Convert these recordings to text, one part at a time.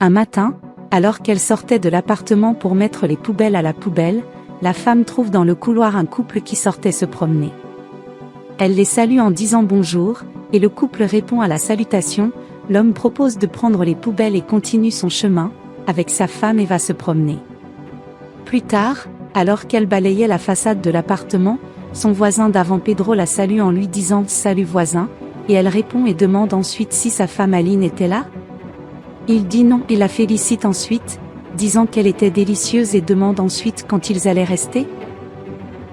Un matin, alors qu'elle sortait de l'appartement pour mettre les poubelles à la poubelle, la femme trouve dans le couloir un couple qui sortait se promener. Elle les salue en disant bonjour, et le couple répond à la salutation. L'homme propose de prendre les poubelles et continue son chemin, avec sa femme et va se promener. Plus tard, alors qu'elle balayait la façade de l'appartement, son voisin d'avant Pedro la salue en lui disant « Salut voisin », et elle répond et demande ensuite si sa femme Aline était là. Il dit non et la félicite ensuite, disant qu'elle était délicieuse et demande ensuite quand ils allaient rester.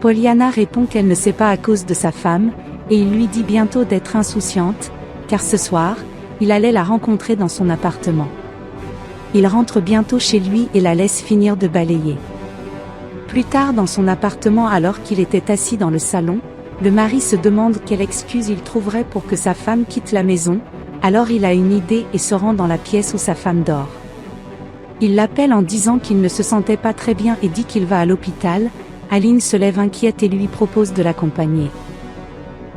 Pollyanna répond qu'elle ne sait pas à cause de sa femme, et il lui dit bientôt d'être insouciante, car ce soir, il allait la rencontrer dans son appartement. Il rentre bientôt chez lui et la laisse finir de balayer. Plus tard dans son appartement alors qu'il était assis dans le salon, le mari se demande quelle excuse il trouverait pour que sa femme quitte la maison, alors il a une idée et se rend dans la pièce où sa femme dort. Il l'appelle en disant qu'il ne se sentait pas très bien et dit qu'il va à l'hôpital. Aline se lève inquiète et lui propose de l'accompagner.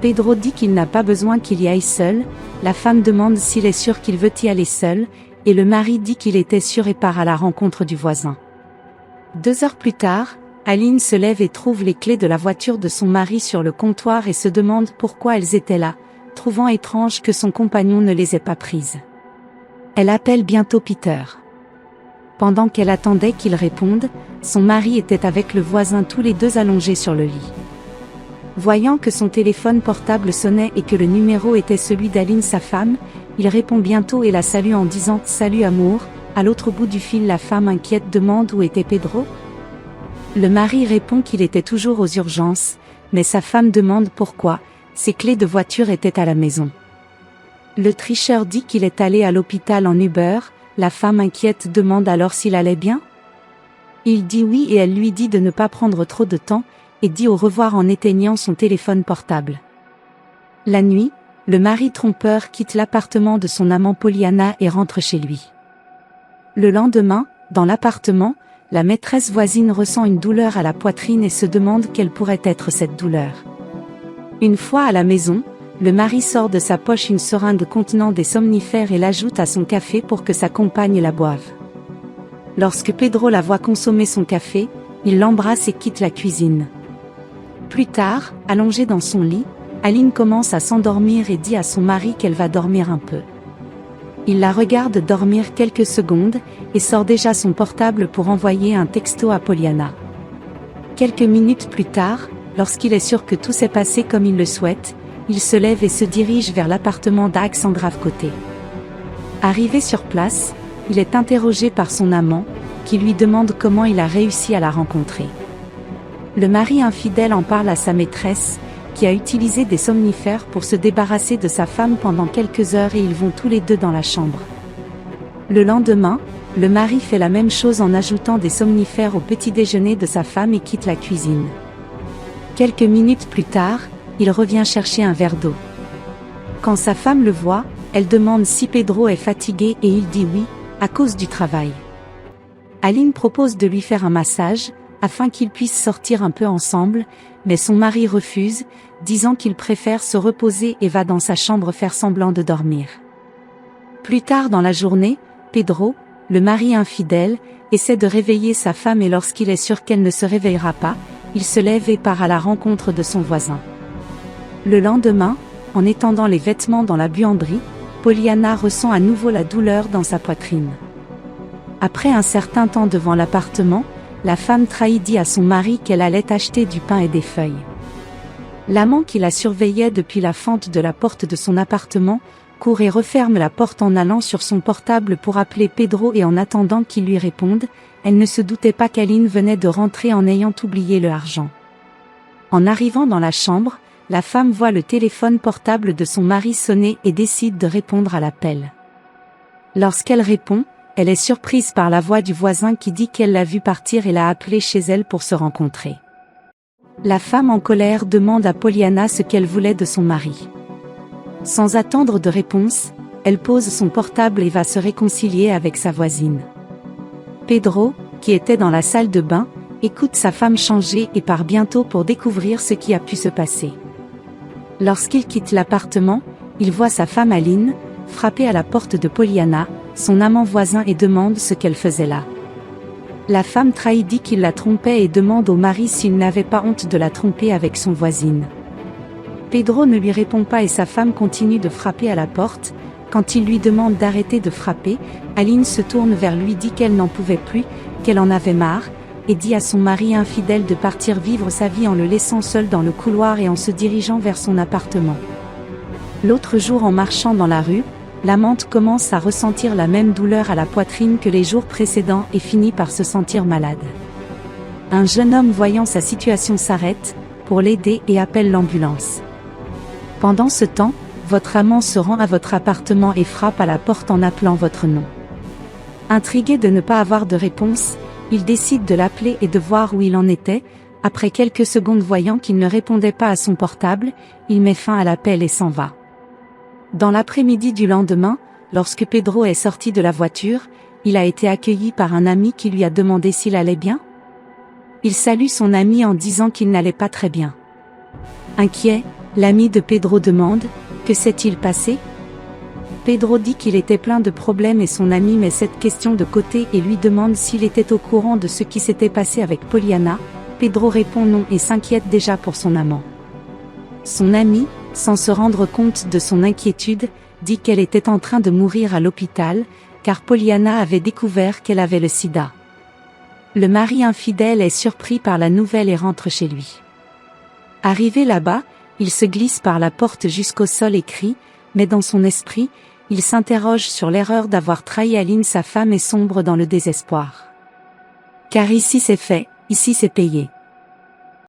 Pedro dit qu'il n'a pas besoin qu'il y aille seul, la femme demande s'il est sûr qu'il veut y aller seul, et le mari dit qu'il était sûr et part à la rencontre du voisin. 2 heures plus tard, Aline se lève et trouve les clés de la voiture de son mari sur le comptoir et se demande pourquoi elles étaient là, trouvant étrange que son compagnon ne les ait pas prises. Elle appelle bientôt Peter. Pendant qu'elle attendait qu'il réponde, son mari était avec le voisin tous les deux allongés sur le lit. Voyant que son téléphone portable sonnait et que le numéro était celui d'Aline sa femme, il répond bientôt et la salue en disant « Salut amour ». À l'autre bout du fil la femme inquiète demande où était Pedro. Le mari répond qu'il était toujours aux urgences, mais sa femme demande pourquoi, ses clés de voiture étaient à la maison. Le tricheur dit qu'il est allé à l'hôpital en Uber, la femme inquiète demande alors s'il allait bien. Il dit oui et elle lui dit de ne pas prendre trop de temps, et dit au revoir en éteignant son téléphone portable. La nuit, le mari trompeur quitte l'appartement de son amant Pollyanna et rentre chez lui. Le lendemain, dans l'appartement, la maîtresse voisine ressent une douleur à la poitrine et se demande quelle pourrait être cette douleur. Une fois à la maison, le mari sort de sa poche une seringue contenant des somnifères et l'ajoute à son café pour que sa compagne la boive. Lorsque Pedro la voit consommer son café, il l'embrasse et quitte la cuisine. Plus tard, allongée dans son lit, Aline commence à s'endormir et dit à son mari qu'elle va dormir un peu. Il la regarde dormir quelques secondes, et sort déjà son portable pour envoyer un texto à Pollyanna. Quelques minutes plus tard, lorsqu'il est sûr que tout s'est passé comme il le souhaite, il se lève et se dirige vers l'appartement d'Alexandra Côté. Arrivé sur place, il est interrogé par son amant, qui lui demande comment il a réussi à la rencontrer. Le mari infidèle en parle à sa maîtresse, qui a utilisé des somnifères pour se débarrasser de sa femme pendant quelques heures et ils vont tous les deux dans la chambre. Le lendemain, le mari fait la même chose en ajoutant des somnifères au petit déjeuner de sa femme et quitte la cuisine. Quelques minutes plus tard, il revient chercher un verre d'eau. Quand sa femme le voit, elle demande si Pedro est fatigué et il dit oui, à cause du travail. Aline propose de lui faire un massage, afin qu'ils puissent sortir un peu ensemble, mais son mari refuse, disant qu'il préfère se reposer et va dans sa chambre faire semblant de dormir. Plus tard dans la journée, Pedro, le mari infidèle, essaie de réveiller sa femme et lorsqu'il est sûr qu'elle ne se réveillera pas, il se lève et part à la rencontre de son voisin. Le lendemain, en étendant les vêtements dans la buanderie, Pollyanna ressent à nouveau la douleur dans sa poitrine. Après un certain temps devant l'appartement, la femme trahie dit à son mari qu'elle allait acheter du pain et des feuilles. L'amant qui la surveillait depuis la fente de la porte de son appartement, court et referme la porte en allant sur son portable pour appeler Pedro et en attendant qu'il lui réponde, elle ne se doutait pas qu'Aline venait de rentrer en ayant oublié le argent. En arrivant dans la chambre, la femme voit le téléphone portable de son mari sonner et décide de répondre à l'appel. Lorsqu'elle répond, elle est surprise par la voix du voisin qui dit qu'elle l'a vu partir et l'a appelé chez elle pour se rencontrer. La femme en colère demande à Pollyanna ce qu'elle voulait de son mari. Sans attendre de réponse, elle pose son portable et va se réconcilier avec sa voisine. Pedro, qui était dans la salle de bain, écoute sa femme changer et part bientôt pour découvrir ce qui a pu se passer. Lorsqu'il quitte l'appartement, il voit sa femme Aline, frapper à la porte de Pollyanna, son amant voisin et demande ce qu'elle faisait là. La femme trahie dit qu'il la trompait et demande au mari s'il n'avait pas honte de la tromper avec son voisine. Pedro ne lui répond pas et sa femme continue de frapper à la porte. Quand il lui demande d'arrêter de frapper, Aline se tourne vers lui, dit qu'elle n'en pouvait plus, qu'elle en avait marre, et dit à son mari infidèle de partir vivre sa vie en le laissant seul dans le couloir et en se dirigeant vers son appartement. L'autre jour, en marchant dans la rue, l'amante commence à ressentir la même douleur à la poitrine que les jours précédents et finit par se sentir malade. Un jeune homme voyant sa situation s'arrête pour l'aider et appelle l'ambulance. Pendant ce temps, votre amant se rend à votre appartement et frappe à la porte en appelant votre nom. Intrigué de ne pas avoir de réponse, il décide de l'appeler et de voir où il en était. Après quelques secondes, voyant qu'il ne répondait pas à son portable, il met fin à l'appel et s'en va. Dans l'après-midi du lendemain, lorsque Pedro est sorti de la voiture, il a été accueilli par un ami qui lui a demandé s'il allait bien. Il salue son ami en disant qu'il n'allait pas très bien. Inquiet, l'ami de Pedro demande « Que s'est-il passé ?» Pedro dit qu'il était plein de problèmes et son ami met cette question de côté et lui demande s'il était au courant de ce qui s'était passé avec Poliana. Pedro répond non et s'inquiète déjà pour son amant. Son ami, sans se rendre compte de son inquiétude, dit qu'elle était en train de mourir à l'hôpital, car Poliana avait découvert qu'elle avait le sida. Le mari infidèle est surpris par la nouvelle et rentre chez lui. Arrivé là-bas, il se glisse par la porte jusqu'au sol et crie, mais dans son esprit, il s'interroge sur l'erreur d'avoir trahi Aline, sa femme, et sombre dans le désespoir. Car ici c'est fait, ici c'est payé.